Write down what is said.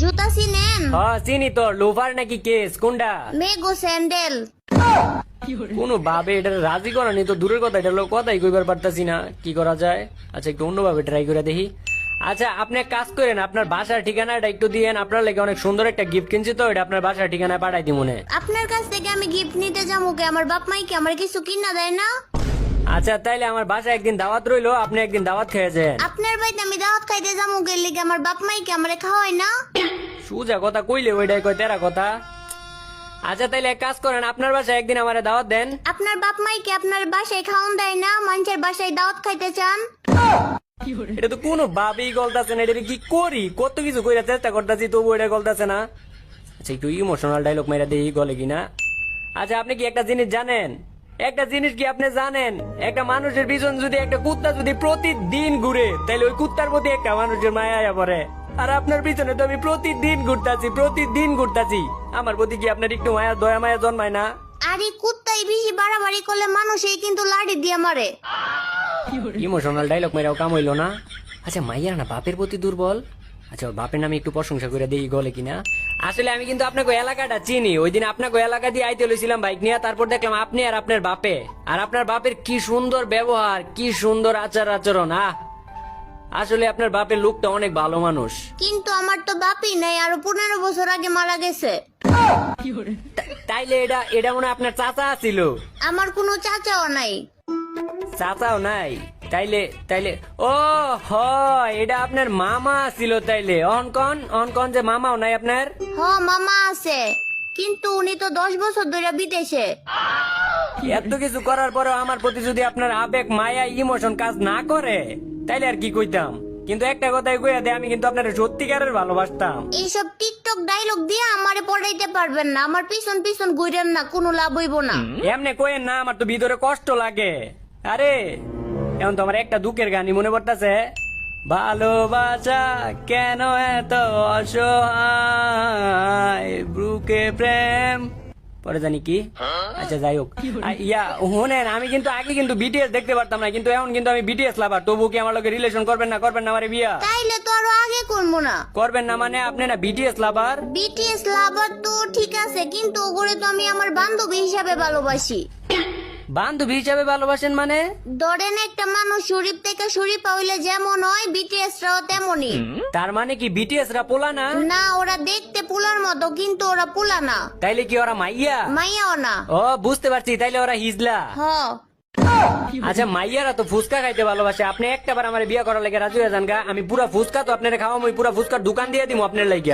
জুতা চিনেন? হ্যাঁ চিনি তো, লোফার নাকি কেস কোনটা? মেগো স্যান্ডেল। কোন ভাবে এটা রাজি করানি তো দূরের কথা, এটা লোক কথাই কইবার পারতাছি না, কি করা যায়? আচ্ছা একটু অন্যভাবে ট্রাই করে দেখি। আচ্ছা আপনি এক কাজ করেন, আপনার বাসার ঠিকানাটা একটু দিয়েন, আপনার লাগে অনেক সুন্দর একটা গিফট কিনছি তো, এটা আপনার বাসার ঠিকানায় পাঠাই দিব মনে। আপনার কাছ থেকে আমি গিফট নিতে যাবো কে? আমার বাপ মাই কি আমার কিছু কিনা দেয় না? আচ্ছা তাইলে আমার বাসায় একদিন দাওয়াত রইলো, আপনি একদিন দাওয়াত খেয়েছেন। আপনার বাড়িতে আমি দাওয়াত খাইতে যাবো কে লিগে? আমার বাপ মাই কি আমারে খাওয়ায় না? সুজা কথা কইলে ওইটাই কয় তেরা কথা। আচ্ছা তাইলে এক কাজ করেন, আপনার বাসায় একদিন আমারে দাওয়াত দেন। আপনার বাপ মাই কি আপনার বাসায় খাওয়ান দেয় না? মানুষের বাসায় দাওয়াত খাইতে চান? এটা তো কোনো ভাবেই গলতাছে না, এটা কি করি? কত কিছু কইরা চেষ্টা করতেছি তবু এটা গলতাছে না। আচ্ছা একটু ইমোশনাল ডায়লগ মেরা দেই, গলে কিনা। আচ্ছা আপনি কি একটা জিনিস জানেন? একটা জিনিস কি আপনি জানেন, একটা মানুষের পিছন যদি একটা কুত্তা যদি প্রতিদিন ঘুরে, তাহলে ওই কুত্তার প্রতি একটা মানুষের মায়া আয়া পড়ে। আর আপনার পিছনে তো আমি প্রতিদিন ঘুরতাছি, আমার প্রতি কি আপনার একটু মায়া দয়া মায়া জন্মায় না? আরে কুত্তাই বেশি বাড়াবাড়ি করলে মানুষই কিন্তু লাড়ি দিয়ে মারে। ইমোশনাল ডায়লগ মেরাও কাম হইলো না। আচ্ছা মাইয়ার না বাপের প্রতি দুর্বল। আচ্ছা ওর বাপের নামে একটু প্রশংসা করে দেই, গলে কিনা। আসলে আমি কিন্তু আপনাকে এলাকাটা চিনি, ওই দিন আপনাকে এলাকা দিয়ে আইতে লইছিলাম বাইক নিয়ে, তারপর দেখলাম আপনি আর আপনার বাপে, আর আপনার বাপের কি সুন্দর ব্যবহার, কি সুন্দর আচার আচরণ। আসলে আপনার বাপের লোকটা অনেক ভালো মানুষ। কিন্তু আমার তো বাপই নাই, আরো 15 বছর আগে মারা গেছে। তাইলে এটা মনে হয় আপনার চাচা ছিল? আমার কোনো চাচাও নাই। চাচাও নাই? তাইলে ও হয়, এটা আপনার মামা ছিল তাইলে। অনকন যে মামাও নাই আপনার? হ মামা আছে, কিন্তু উনি তো 10 বছর ধরে বিদেশে। এত কিছু করার পরেও আমার প্রতি যদি আপনার আবেগ মায়া ইমোশন কাজ না করে, তাইলে আর কি কইতাম। কিন্তু একটা কথাই কইয়া দে, আমি কিন্তু আপনার সত্যিকারের ভালোবাসতাম। এইসব টিকটক ডায়লগ দিয়ে আমারে পড়াইতে পারবেন না। আমার পিছন পিছন ঘুরেন না, কোনো লাভ হইব না। এমনি কইেন না, আমার তো ভিতরে কষ্ট লাগে। আরে এখন তো আমার একটা দুঃখের গানই মনে পড়তেছে। ভালোবাসা কেন এত অসহায়, বুকে প্রেম, পরে জানি কি। আচ্ছা যাই হোক, শুনেন আমি কিন্তু আগে কিন্তু বিটিএস দেখতে পারতাম না, কিন্তু এখন কিন্তু আমি বিটিএস লাভার। তবু কি আমার লগে রিলেশন করবেন না আমারে বিয়া? তাইলে তো আরো আগে করবো না। করবেন না মানে আপনি না বিটিএস লাভার? বিটিএস লাভার তো ঠিক আছে, কিন্তু ওগুলো তো আমি আমার বান্ধবী হিসাবে ভালোবাসি। বান্ধবী হিসাবে ভালোবাসেন মানে? ধরেন একটা মানুষ শরীফ থেকে শরীফা হইলে যেমন হয়, বিটিএস রাও তেমনই। তার মানে কি বিটিএস রা পোলা না? না, ওরা দেখতে পুলার মতো, কিন্তু ওরা পুলা না। তাইলে কি ওরা মাইয়া? মাইয়াও না। ও বুঝতে পারছি, তাইলে ওরা হিজলা। হ। আচ্ছা মাইয়ারা তো ফুচকা খাইতে ভালোবাসে, আপনি একটাবার আমার বিয়া করার লাগে রাজি হয়ে যান গা। আমি পুরা ফুচকা তো আপনার খাওয়াম, ওই পুরা ফুচকার দোকান দিয়ে দিব আপনার লাগিয়া।